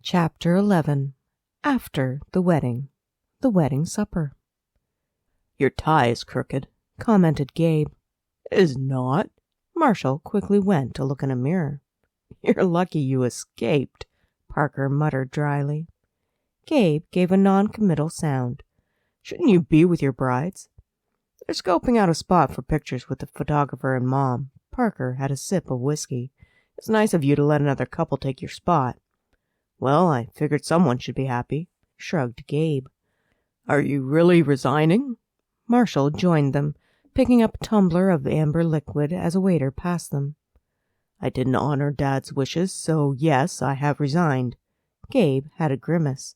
Chapter 11. After the wedding supper. "Your tie is crooked," commented Gabe. "It is not." Marshall quickly went to look in a mirror. "You're lucky you escaped," Parker muttered dryly. Gabe gave a non-committal sound. "Shouldn't you be with your brides?" "They're scoping out a spot for pictures with the photographer and Mom." Parker had a sip of whiskey. "It's nice of you to let another couple take your spot." "Well, I figured someone should be happy," shrugged Gabe. "Are you really resigning?" Marshall joined them, picking up a tumbler of amber liquid as a waiter passed them. "I didn't honor Dad's wishes, so yes, I have resigned." Gabe had a grimace.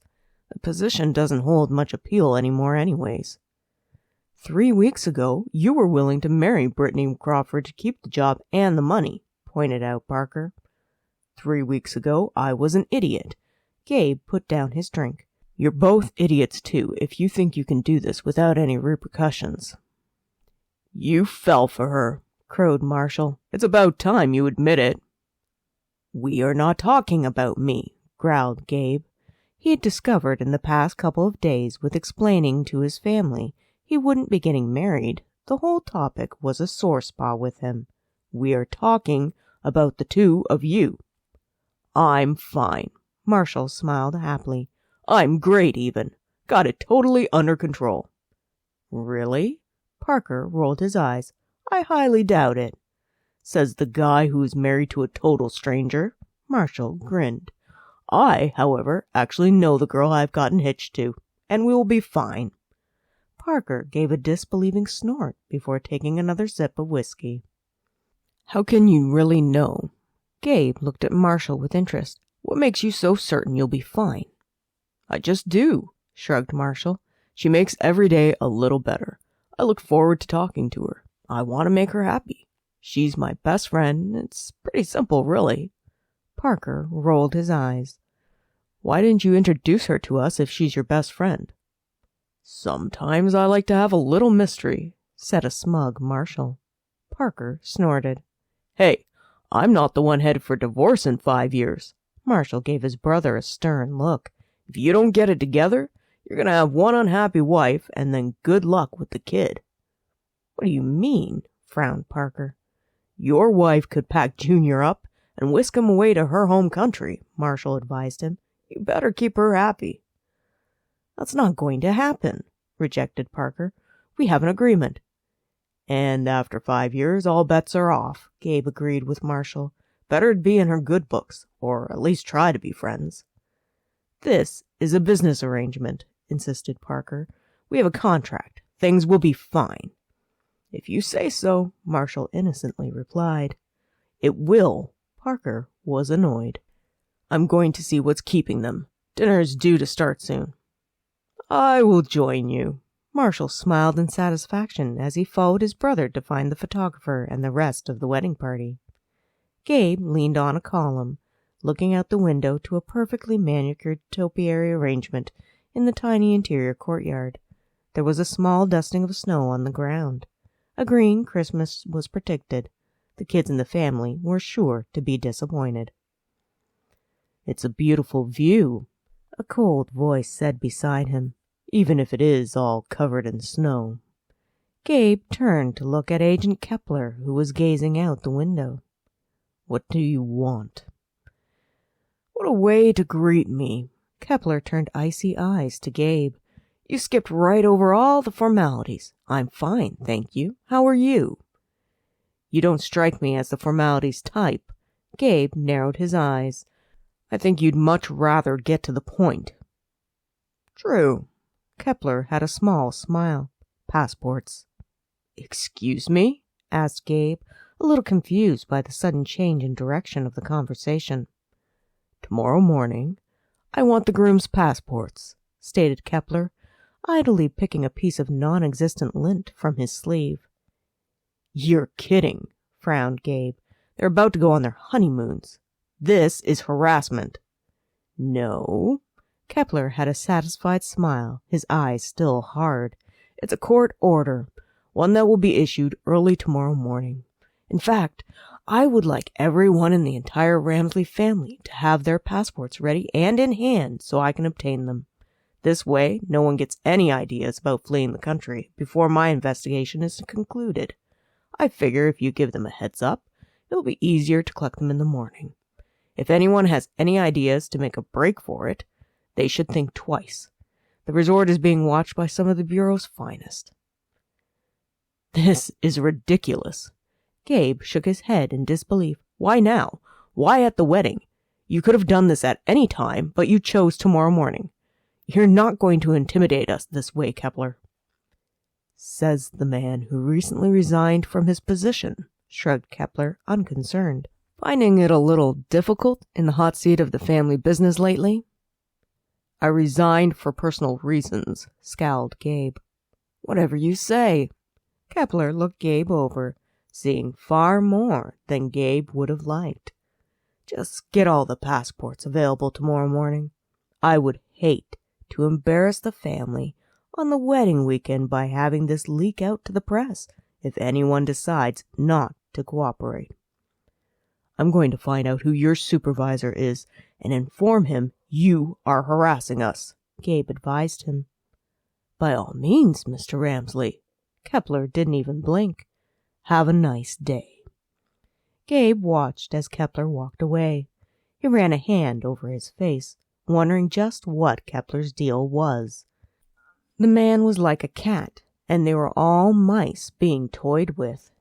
"The position doesn't hold much appeal anymore anyways." 3 weeks ago, you were willing to marry Britney Crawford to keep the job and the money," pointed out Parker. 3 weeks ago, I was an idiot. Gabe put down his drink. "You're both idiots, too, if you think you can do this without any repercussions." "You fell for her," crowed Marshall. "It's about time you admit it." "We are not talking about me," growled Gabe. He had discovered in the past couple of days, with explaining to his family he wouldn't be getting married, the whole topic was a sore spot with him. "We are talking about the two of you." "I'm fine." Marshall smiled happily. "I'm great, even. Got it totally under control." "Really?" Parker rolled his eyes. "I highly doubt it." "Says the guy who's married to a total stranger." Marshall grinned. "I, however, actually know the girl I've gotten hitched to, and we will be fine." Parker gave a disbelieving snort before taking another sip of whiskey. "How can you really know?" Gabe looked at Marshall with interest. "What makes you so certain you'll be fine?" "I just do," shrugged Marshall. "She makes every day a little better. I look forward to talking to her. I want to make her happy. She's my best friend. It's pretty simple, really." Parker rolled his eyes. "Why didn't you introduce her to us if she's your best friend?" "Sometimes I like to have a little mystery," said a smug Marshall. Parker snorted. "Hey, I'm not the one headed for divorce in 5 years." Marshall gave his brother a stern look. "If you don't get it together, you're going to have one unhappy wife, and then good luck with the kid." "What do you mean?" frowned Parker. "Your wife could pack Junior up and whisk him away to her home country," Marshall advised him. "You better keep her happy." "That's not going to happen," rejected Parker. "We have an agreement." "And after 5 years, all bets are off," Gabe agreed with Marshall. "Better to be in her good books, or at least try to be friends." "This is a business arrangement," insisted Parker. "We have a contract. Things will be fine." "If you say so," Marshall innocently replied. "It will." Parker was annoyed. "I'm going to see what's keeping them. Dinner is due to start soon." "I will join you." Marshall smiled in satisfaction as he followed his brother to find the photographer and the rest of the wedding party. Gabe leaned on a column, looking out the window to a perfectly manicured topiary arrangement in the tiny interior courtyard. There was a small dusting of snow on the ground. A green Christmas was predicted. The kids in the family were sure to be disappointed. "It's a beautiful view," a cold voice said beside him, "even if it is all covered in snow." Gabe turned to look at Agent Kepler, who was gazing out the window. "What do you want?" "What a way to greet me." Kepler turned icy eyes to Gabe. "You skipped right over all the formalities. I'm fine, thank you. How are you?" "You don't strike me as the formalities type." Gabe narrowed his eyes. "I think you'd much rather get to the point." "True." Kepler had a small smile. "Passports." "Excuse me?" asked Gabe, a little confused by the sudden change in direction of the conversation. "Tomorrow morning, I want the groom's passports," stated Kepler, idly picking a piece of non-existent lint from his sleeve. "You're kidding," frowned Gabe. "They're about to go on their honeymoons. This is harassment." "No." Kepler had a satisfied smile, his eyes still hard. "It's a court order, one that will be issued early tomorrow morning. In fact, I would like everyone in the entire Ramsley family to have their passports ready and in hand so I can obtain them. This way, no one gets any ideas about fleeing the country before my investigation is concluded. I figure if you give them a heads up, it'll be easier to collect them in the morning. If anyone has any ideas to make a break for it, they should think twice. The resort is being watched by some of the Bureau's finest." "This is ridiculous." Gabe shook his head in disbelief. "Why now? Why at the wedding? You could have done this at any time, but you chose tomorrow morning. You're not going to intimidate us this way, Kepler." "Says the man who recently resigned from his position," shrugged Kepler, unconcerned. "Finding it a little difficult in the hot seat of the family business lately?" "I resigned for personal reasons," scowled Gabe. "Whatever you say." Kepler looked Gabe over, seeing far more than Gabe would have liked. "Just get all the passports available tomorrow morning. I would hate to embarrass the family on the wedding weekend by having this leak out to the press if anyone decides not to cooperate. I'm going to find out who your supervisor is and inform him you are harassing us," Gabe advised him. "By all means, Mr. Ramsley." Kepler didn't even blink. "Have a nice day." Gabe watched as Kepler walked away. He ran a hand over his face, wondering just what Kepler's deal was. The man was like a cat, and they were all mice being toyed with.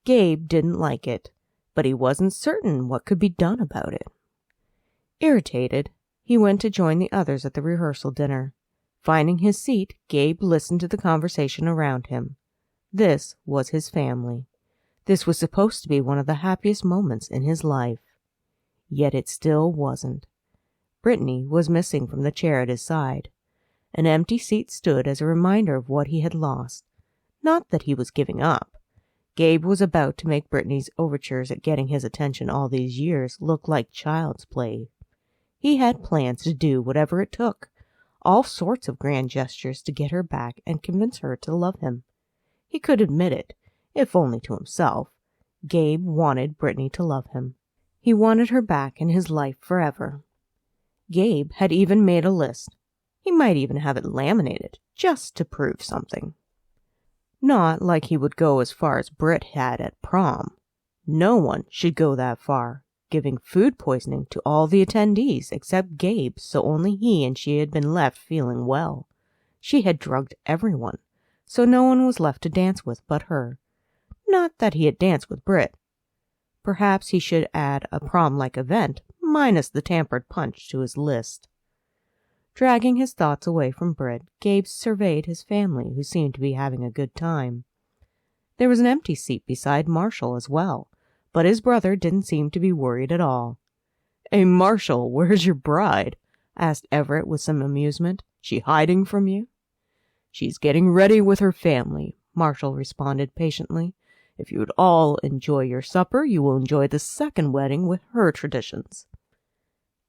Gabe didn't like it, but he wasn't certain what could be done about it. Irritated, he went to join the others at the rehearsal dinner. Finding his seat, Gabe listened to the conversation around him. This was his family. This was supposed to be one of the happiest moments in his life. Yet it still wasn't. Britney was missing from the chair at his side. An empty seat stood as a reminder of what he had lost. Not that he was giving up. Gabe was about to make Britney's overtures at getting his attention all these years look like child's play. He had plans to do whatever it took, all sorts of grand gestures to get her back and convince her to love him. He could admit it, if only to himself. Gabe wanted Britney to love him. He wanted her back in his life forever. Gabe had even made a list. He might even have it laminated, just to prove something. Not like he would go as far as Brit had at prom. No one should go that far, giving food poisoning to all the attendees except Gabe, so only he and she had been left feeling well. She had drugged everyone, so no one was left to dance with but her. Not that he had danced with Brit. Perhaps he should add a prom-like event, minus the tampered punch, to his list. Dragging his thoughts away from Brit, Gabe surveyed his family, who seemed to be having a good time. There was an empty seat beside Marshall as well, but his brother didn't seem to be worried at all. "Hey, Marshall, where's your bride?" asked Everett with some amusement. "She hiding from you?" "She's getting ready with her family," Marshall responded patiently. "If you would all enjoy your supper, you will enjoy the second wedding with her traditions."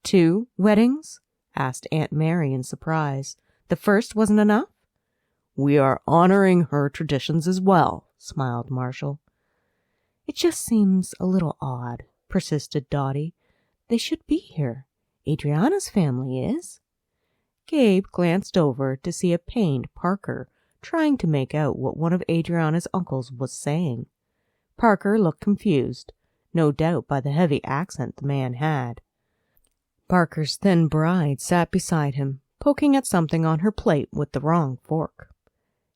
"2 weddings?" asked Aunt Mary in surprise. "The first wasn't enough?" "We are honoring her traditions as well," smiled Marshall. "It just seems a little odd," persisted Dottie. "They should be here. Adriana's family is." Gabe glanced over to see a pained Parker trying to make out what one of Adriana's uncles was saying. Parker looked confused, no doubt by the heavy accent the man had. Parker's thin bride sat beside him, poking at something on her plate with the wrong fork.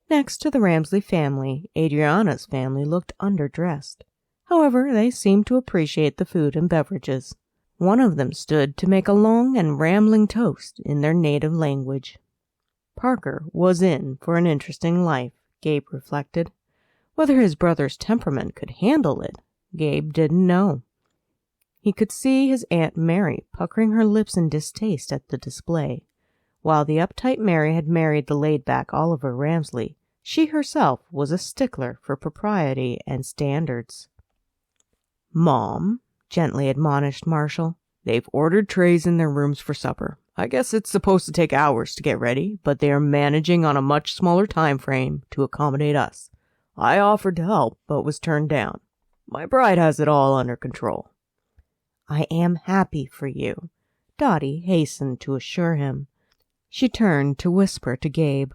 Next to the Ramsley family, Adriana's family looked underdressed. However, they seemed to appreciate the food and beverages. One of them stood to make a long and rambling toast in their native language. Parker was in for an interesting life, Gabe reflected. Whether his brother's temperament could handle it, Gabe didn't know. He could see his Aunt Mary puckering her lips in distaste at the display. While the uptight Mary had married the laid-back Oliver Ramsley, she herself was a stickler for propriety and standards. "Mom," gently admonished Marshall, "they've ordered trays in their rooms for supper. I guess it's supposed to take hours to get ready, but they are managing on a much smaller time frame to accommodate us. I offered to help, but was turned down." My bride has it all under control." "I am happy for you," Dottie hastened to assure him. She turned to whisper to Gabe,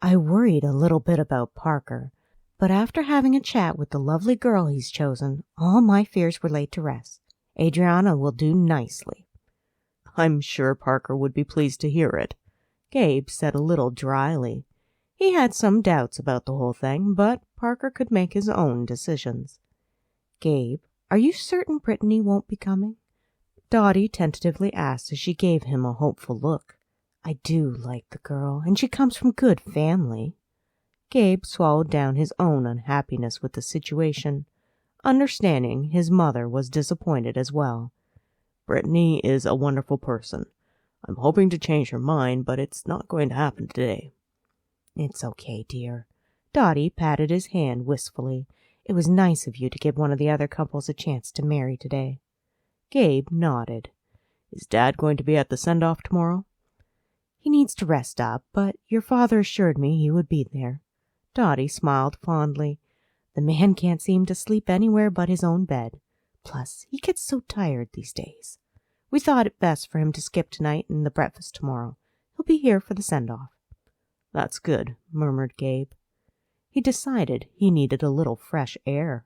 "I worried a little bit about Parker, but after having a chat with the lovely girl he's chosen, all my fears were laid to rest. Adriana will do nicely." "I'm sure Parker would be pleased to hear it," Gabe said a little dryly. He had some doubts about the whole thing, but Parker could make his own decisions. "Gabe, are you certain Brittany won't be coming?" Dottie tentatively asked as she gave him a hopeful look. "I do like the girl, and she comes from good family." Gabe swallowed down his own unhappiness with the situation, understanding his mother was disappointed as well. "Brittany is a wonderful person. I'm hoping to change her mind, but it's not going to happen today." "It's okay, dear." Dottie patted his hand wistfully. "It was nice of you to give one of the other couples a chance to marry today." Gabe nodded. "Is Dad going to be at the send-off tomorrow?" "He needs to rest up, but your father assured me he would be there." Dottie smiled fondly. "The man can't seem to sleep anywhere but his own bed. Plus, he gets so tired these days. We thought it best for him to skip tonight and the breakfast tomorrow. He'll be here for the send-off." "That's good," murmured Gabe. He decided he needed a little fresh air.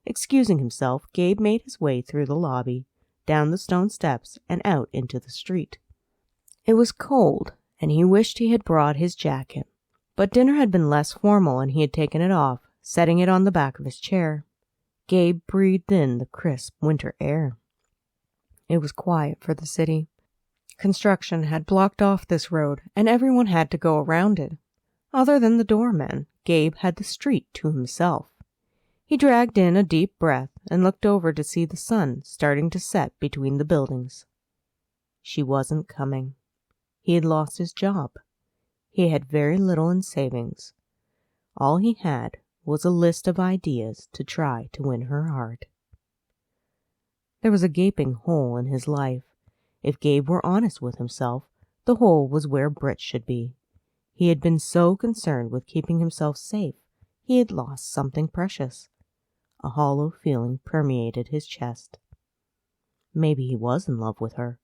Excusing himself, Gabe made his way through the lobby, down the stone steps, and out into the street. It was cold, and he wished he had brought his jacket, but dinner had been less formal and he had taken it off, setting it on the back of his chair. Gabe breathed in the crisp winter air. It was quiet for the city. Construction had blocked off this road, and everyone had to go around it. Other than the doorman, Gabe had the street to himself. He dragged in a deep breath and looked over to see the sun starting to set between the buildings. She wasn't coming. He had lost his job. He had very little in savings. All he had was a list of ideas to try to win her heart. There was a gaping hole in his life. If Gabe were honest with himself, the hole was where Britt should be. He had been so concerned with keeping himself safe, he had lost something precious. A hollow feeling permeated his chest. Maybe he was in love with her.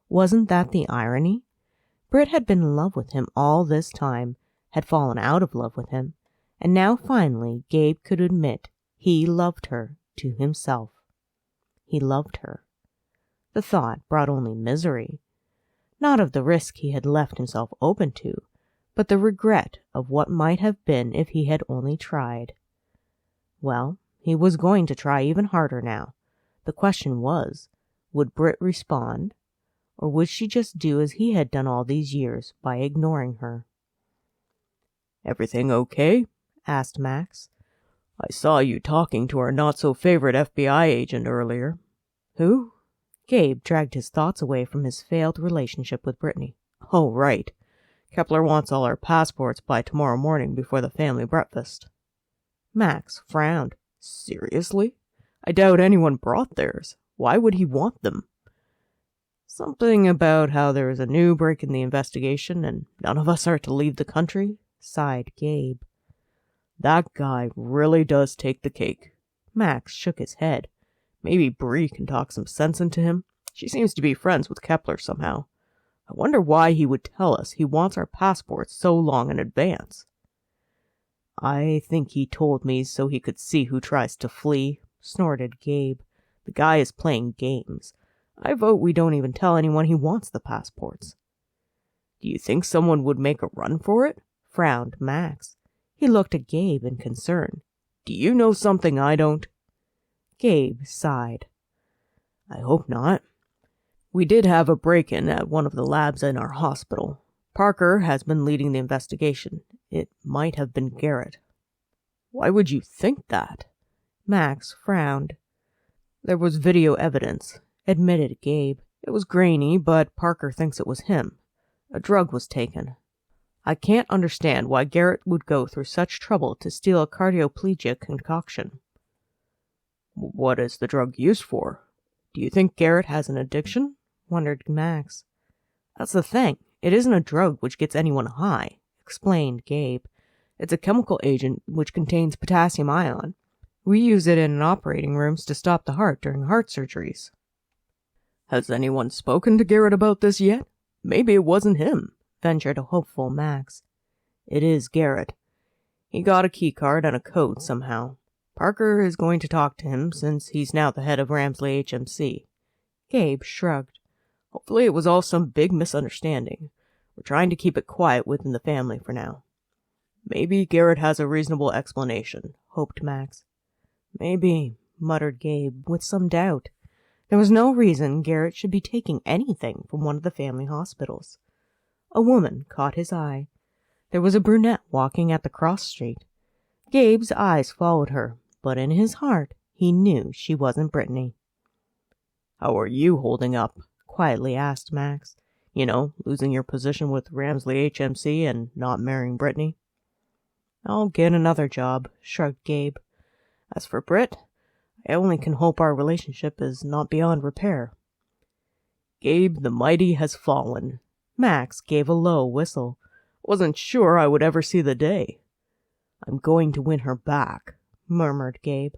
Wasn't that the irony? Britt had been in love with him all this time, had fallen out of love with him, and now finally Gabe could admit he loved her to himself. He loved her. The thought brought only misery, not of the risk he had left himself open to, but the regret of what might have been if he had only tried. Well, he was going to try even harder now. The question was, would Britt respond, or would she just do as he had done all these years by ignoring her? "Everything okay?" asked Max. "I saw you talking to our not-so-favorite FBI agent earlier." "Who?" Gabe dragged his thoughts away from his failed relationship with Britney. "Oh, right. Kepler wants all our passports by tomorrow morning before the family breakfast." Max frowned. "Seriously? I doubt anyone brought theirs. Why would he want them?" "Something about how there is a new break in the investigation and none of us are to leave the country," sighed Gabe. "That guy really does take the cake." Max shook his head. "Maybe Bree can talk some sense into him. She seems to be friends with Kepler somehow. I wonder why he would tell us he wants our passports so long in advance." "I think he told me so he could see who tries to flee," snorted Gabe. "The guy is playing games. I vote we don't even tell anyone he wants the passports." "Do you think someone would make a run for it?" frowned Max. He looked at Gabe in concern. "Do you know something I don't?" Gabe sighed. "I hope not. We did have a break-in at one of the labs in our hospital. Parker has been leading the investigation. It might have been Garrett." "Why would you think that?" Max frowned. "There was video evidence," admitted Gabe. "It was grainy, but Parker thinks it was him. A drug was taken. I can't understand why Garrett would go through such trouble to steal a cardioplegia concoction." "What is the drug used for? Do you think Garrett has an addiction?" wondered Max. "That's the thing. It isn't a drug which gets anyone high," explained Gabe. "It's a chemical agent which contains potassium ion. We use it in operating rooms to stop the heart during heart surgeries." "Has anyone spoken to Garrett about this yet? Maybe it wasn't him," ventured a hopeful Max. "It is Garrett. He got a keycard and a code somehow. Parker is going to talk to him since he's now the head of Ramsley HMC. Gabe shrugged. Hopefully it was all some big misunderstanding. We're trying to keep it quiet within the family for now. Maybe Garrett has a reasonable explanation, hoped Max. Maybe, muttered Gabe, with some doubt. There was no reason Garrett should be taking anything from one of the family hospitals. A woman caught his eye. There was a brunette walking at the cross street. Gabe's eyes followed her, but in his heart he knew she wasn't Britney. "How are you holding up?" quietly asked Max. "You know, losing your position with Ramsley HMC and not marrying Britney." "I'll get another job," shrugged Gabe. "As for Brit, I only can hope our relationship is not beyond repair." "Gabe, the mighty has fallen." Max gave a low whistle. "Wasn't sure I would ever see the day." "I'm going to win her back," murmured Gabe.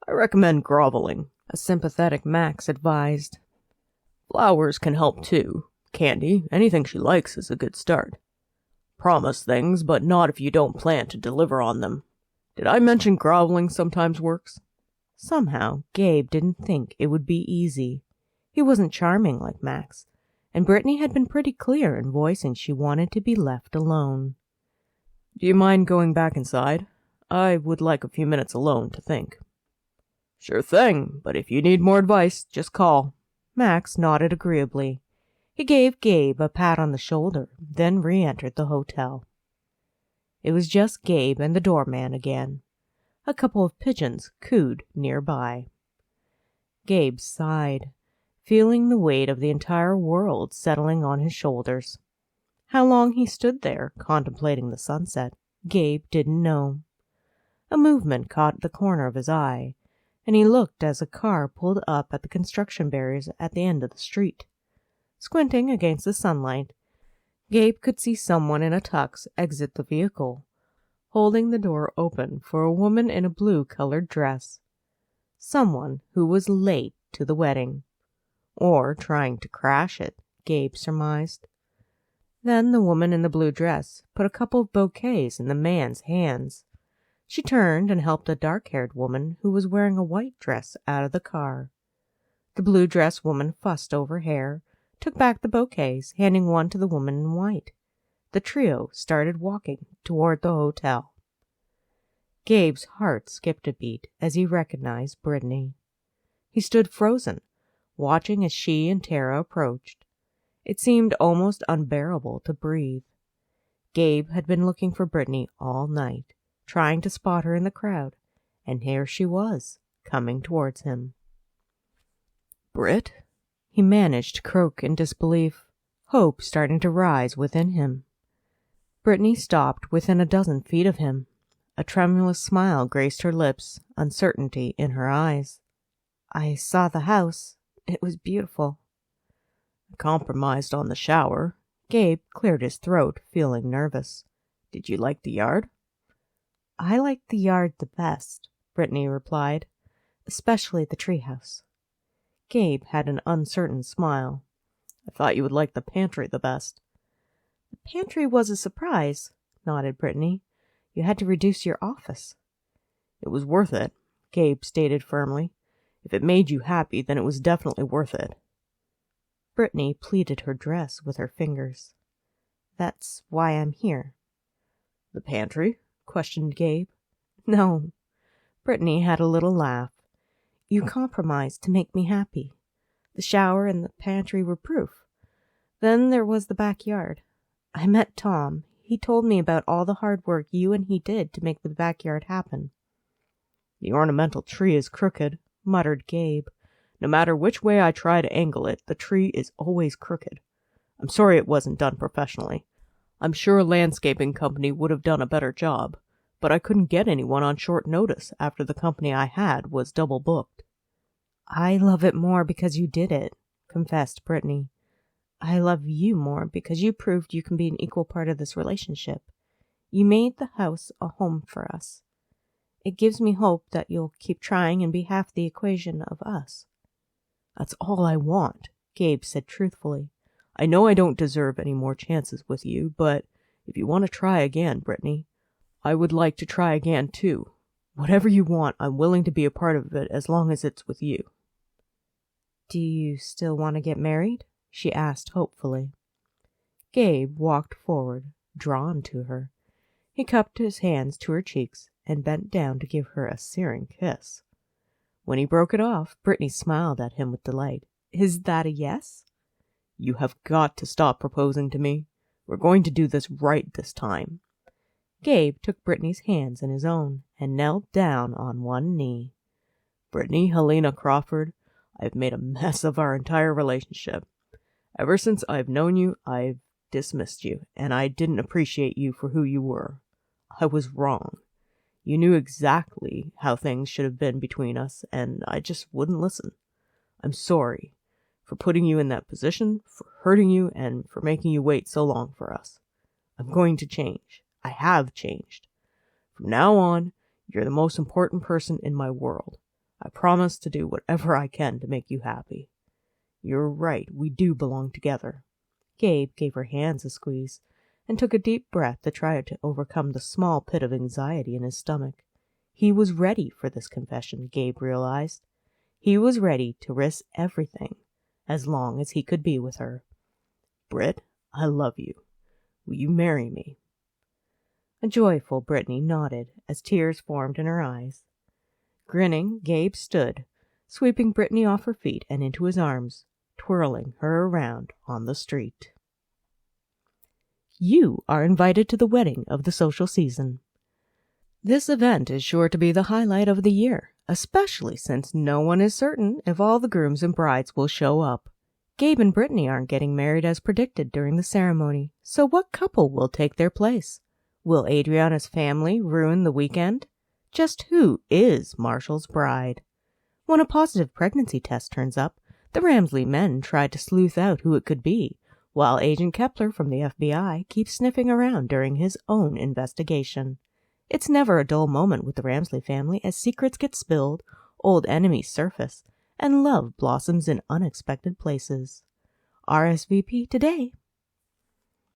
"I recommend groveling," a sympathetic Max advised. "Flowers can help too. Candy, anything she likes is a good start. Promise things, but not if you don't plan to deliver on them. Did I mention groveling sometimes works?" Somehow, Gabe didn't think it would be easy. He wasn't charming like Max, and Britney had been pretty clear in voicing she wanted to be left alone. "Do you mind going back inside? I would like a few minutes alone to think." "Sure thing, but if you need more advice, just call." Max nodded agreeably. He gave Gabe a pat on the shoulder, then re-entered the hotel. It was just Gabe and the doorman again. A couple of pigeons cooed nearby. Gabe sighed, feeling the weight of the entire world settling on his shoulders. How long he stood there, contemplating the sunset, Gabe didn't know. A movement caught the corner of his eye, and he looked as a car pulled up at the construction barriers at the end of the street. Squinting against the sunlight, Gabe could see someone in a tux exit the vehicle, holding the door open for a woman in a blue-colored dress. Someone who was late to the wedding. Or trying to crash it, Gabe surmised. Then the woman in the blue dress put a couple of bouquets in the man's hands. She turned and helped a dark-haired woman who was wearing a white dress out of the car. The blue-dress woman fussed over hair, took back the bouquets, handing one to the woman in white. The trio started walking toward the hotel. Gabe's heart skipped a beat as he recognized Britney. He stood frozen, watching as she and Tara approached. It seemed almost unbearable to breathe. Gabe had been looking for Britney all night, trying to spot her in the crowd, and here she was, coming towards him. "Brit?" He managed to croak in disbelief, hope starting to rise within him. Britney stopped within a dozen feet of him. A tremulous smile graced her lips, uncertainty in her eyes. "I saw the house. It was beautiful." "I compromised on the shower." Gabe cleared his throat, feeling nervous. "Did you like the yard?" "I liked the yard the best," Britney replied, "especially the treehouse." Gabe had an uncertain smile. "I thought you would like the pantry the best." "The pantry was a surprise," nodded Britney. "You had to reduce your office." "It was worth it," Gabe stated firmly. "If it made you happy, then it was definitely worth it." Britney pleated her dress with her fingers. "That's why I'm here." "The pantry?" questioned Gabe. "No." Britney had a little laugh. "You compromised to make me happy. The shower and the pantry were proof. Then there was the backyard. I met Tom. He told me about all the hard work you and he did to make the backyard happen." "The ornamental tree is crooked," muttered Gabe. "No matter which way I try to angle it, the tree is always crooked. I'm sorry it wasn't done professionally. I'm sure a landscaping company would have done a better job, but I couldn't get anyone on short notice after the company I had was double booked." "I love it more because you did it," confessed Britney. "I love you more because you proved you can be an equal part of this relationship. You made the house a home for us." It gives me hope that you'll keep trying and be half the equation of us. That's all I want, Gabe said truthfully. I know I don't deserve any more chances with you, but if you want to try again, Brittany, I would like to try again too. Whatever you want, I'm willing to be a part of it as long as it's with you. Do you still want to get married? She asked hopefully. Gabe walked forward, drawn to her. He cupped his hands to her cheeks and bent down to give her a searing kiss. When he broke it off, Brittany smiled at him with delight. Is that a yes? You have got to stop proposing to me. We're going to do this right this time. Gabe took Brittany's hands in his own and knelt down on one knee. Brittany Helena Crawford, I've made a mess of our entire relationship. Ever since I've known you, I've dismissed you, and I didn't appreciate you for who you were. I was wrong. You knew exactly how things should have been between us, and I just wouldn't listen. I'm sorry for putting you in that position, for hurting you, and for making you wait so long for us. I'm going to change. I have changed. From now on, you're the most important person in my world. I promise to do whatever I can to make you happy. You're right, we do belong together. Gabe gave her hands a squeeze and took a deep breath to try to overcome the small pit of anxiety in his stomach. He was ready for this confession, Gabe realized. He was ready to risk everything as long as he could be with her. Britt, I love you. Will you marry me? A joyful Brittany nodded as tears formed in her eyes. Grinning, Gabe stood, sweeping Brittany off her feet and into his arms, twirling her around on the street. You are invited to the wedding of the social season. This event is sure to be the highlight of the year, especially since no one is certain if all the grooms and brides will show up. Gabe and Brittany aren't getting married as predicted during the ceremony, so what couple will take their place? Will Adriana's family ruin the weekend? Just who is Marshall's bride? When a positive pregnancy test turns up, the Ramsley men try to sleuth out who it could be, while Agent Kepler from the FBI keeps sniffing around during his own investigation. It's never a dull moment with the Ramsley family as secrets get spilled, old enemies surface, and love blossoms in unexpected places. RSVP today.